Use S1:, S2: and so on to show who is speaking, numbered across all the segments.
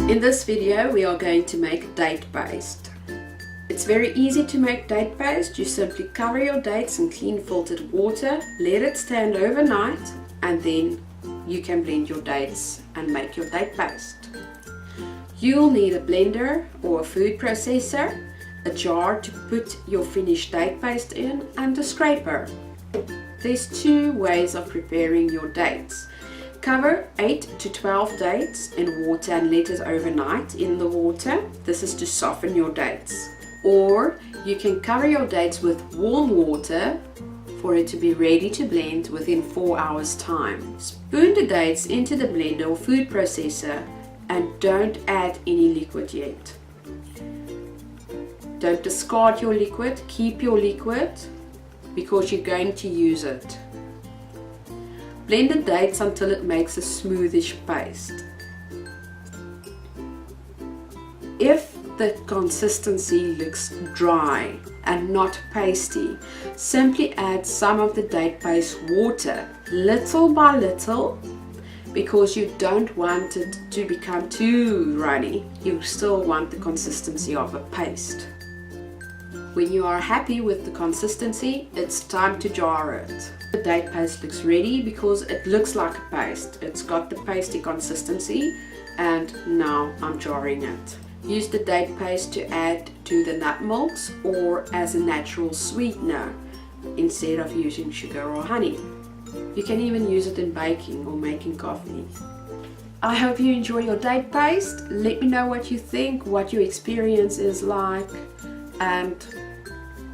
S1: In this video we are going to make date paste. It's very easy to make date paste. You simply cover your dates in clean filtered water, let it stand overnight, and then you can blend your dates and make your date paste. You'll need a blender or a food processor, a jar to put your finished date paste in, and a scraper. There's two ways of preparing your dates. Cover 8 to 12 dates in water and let it overnight in the water. This is to soften your dates. Or you can cover your dates with warm water for it to be ready to blend within 4 hours time. Spoon the dates into the blender or food processor and don't add any liquid yet. Don't discard your liquid, keep your liquid because you're going to use it. Blend the dates until it makes a smoothish paste. If the consistency looks dry and not pasty, simply add some of the date paste water, little by little, because you don't want it to become too runny. You still want the consistency of a paste. When you are happy with the consistency, it's time to jar it. The date paste looks ready because it looks like a paste. It's got the pasty consistency, and now I'm jarring it. Use the date paste to add to the nut milks or as a natural sweetener instead of using sugar or honey. You can even use it in baking or making coffee. I hope you enjoy your date paste. Let me know what you think, what your experience is like, and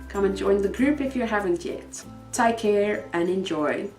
S1: come and join the group if you haven't yet. Take care and enjoy.